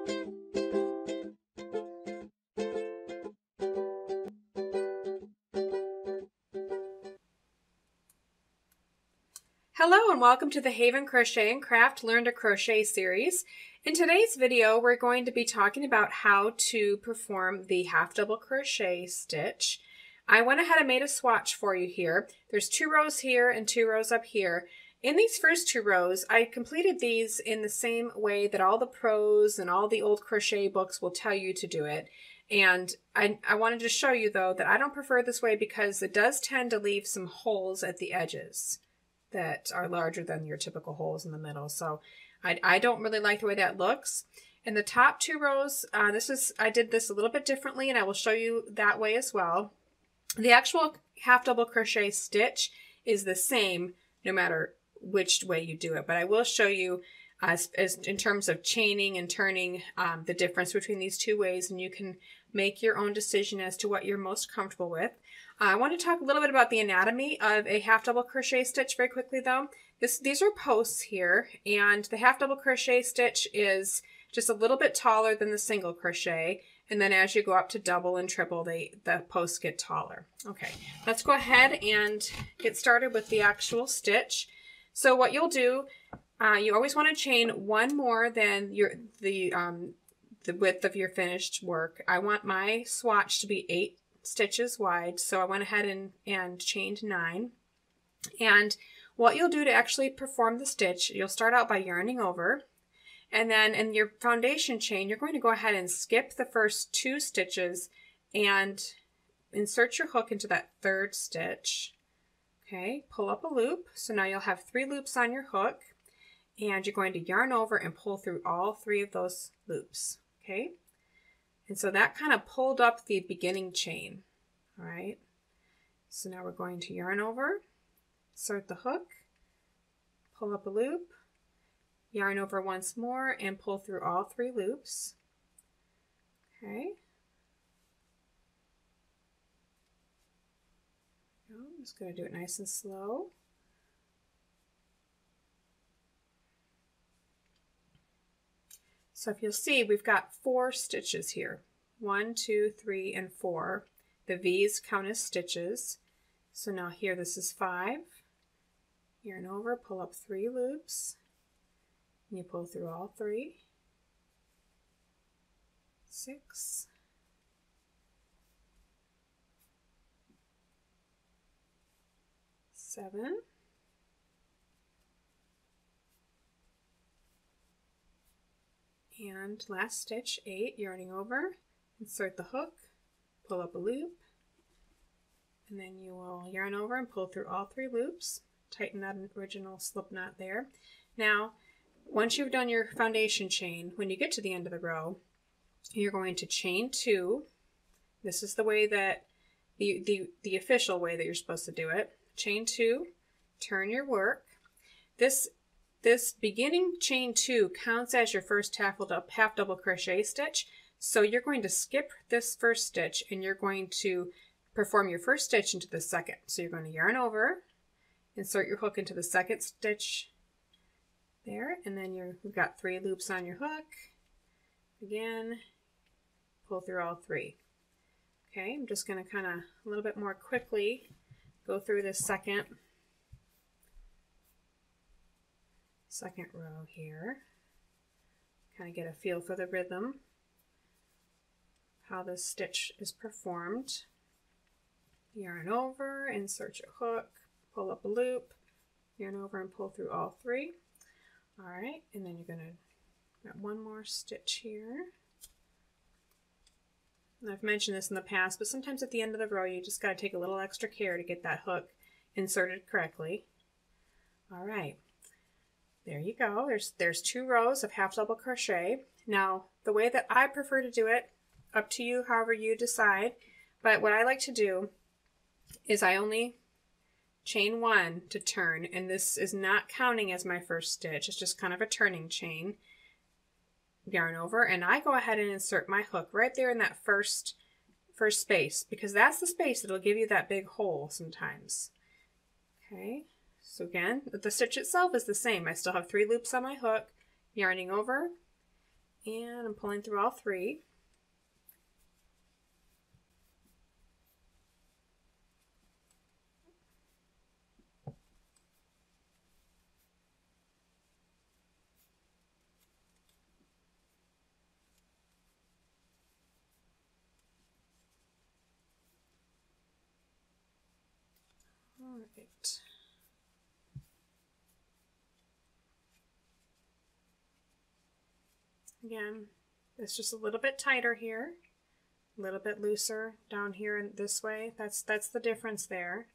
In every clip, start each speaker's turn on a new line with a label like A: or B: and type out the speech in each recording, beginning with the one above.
A: Hello and welcome to the Haven Crochet and Craft Learn to Crochet series. In today's video, we're going to be talking about how to perform the half double crochet stitch. I went ahead and made a swatch for you here. There's 2 rows here and 2 rows up here. In these first 2 rows, I completed these in the same way that all the pros and all the old crochet books will tell you to do it. And I wanted to show you though that I don't prefer this way because it does tend to leave some holes at the edges that are larger than your typical holes in the middle. So I don't really like the way that looks. In the top 2 rows, I did this a little bit differently and I will show you that way as well. The actual half double crochet stitch is the same no matter which way you do it, but I will show you as in terms of chaining and turning the difference between these 2 ways, and you can make your own decision as to what you're most comfortable with. I want to talk a little bit about the anatomy of a half double crochet stitch very quickly though. These are posts here, and the half double crochet stitch is just a little bit taller than the single crochet, and then as you go up to double and triple, the posts get taller. Okay, let's go ahead and get started with the actual stitch. So what you'll do, you always want to chain 1 more than the width of your finished work. I want my swatch to be 8 stitches wide, so I went ahead and chained 9. And what you'll do to actually perform the stitch, you'll start out by yarning over, and then in your foundation chain, you're going to go ahead and skip the first 2 stitches and insert your hook into that 3rd stitch. Okay, pull up a loop. So now you'll have 3 loops on your hook, and you're going to yarn over and pull through all 3 of those loops. Okay, and so that kind of pulled up the beginning chain. All right, so now we're going to yarn over, insert the hook, pull up a loop, yarn over once more, and pull through all 3 loops. Okay. I'm just going to do it nice and slow. So if you'll see, we've got 4 stitches here. 1, 2, 3, and 4. The V's count as stitches. So now here this is 5. Yarn over, pull up 3 loops. And you pull through all 3. 6. 7. 8. And last stitch, 8, yarning over, insert the hook, pull up a loop, and then you will yarn over and pull through all 3 loops, tighten that original slip knot there. Now, once you've done your foundation chain, when you get to the end of the row, you're going to chain 2. This is the way that, the official way that you're supposed to do it. Chain 2, turn your work. This beginning chain 2 counts as your first half double crochet stitch. So you're going to skip this first stitch and you're going to perform your first stitch into the second. So you're going to yarn over, insert your hook into the second stitch there, and then you've got 3 loops on your hook. Again, pull through all 3. Okay, I'm just going to kind of a little bit more quickly go through this second row here. Kind of get a feel for the rhythm, how this stitch is performed. Yarn over, insert your hook, pull up a loop, yarn over and pull through all 3. All right, and then you're going to got 1 more stitch here. And I've mentioned this in the past, but sometimes at the end of the row you just got to take a little extra care to get that hook inserted correctly. All right, there you go. There's 2 rows of half double crochet. Now the way that I prefer to do it, up to you however you decide, but what I like to do is I only chain 1 to turn, and this is not counting as my first stitch. It's just kind of a turning chain. Yarn over, and I go ahead and insert my hook right there in that first space, because that's the space that'll give you that big hole sometimes. Okay, so again, the stitch itself is the same. I still have 3 loops on my hook, yarning over, And I'm pulling through all 3. All right. Again, it's just a little bit tighter here, a little bit looser down here and this way. That's the difference there.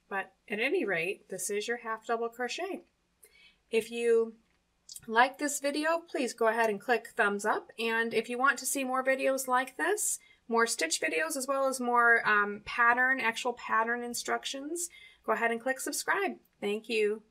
A: But at any rate, this is your half double crochet. If you like this video, please go ahead and click thumbs up. And if you want to see more videos like this, more stitch videos, as well as more actual pattern instructions, go ahead and click subscribe. Thank you.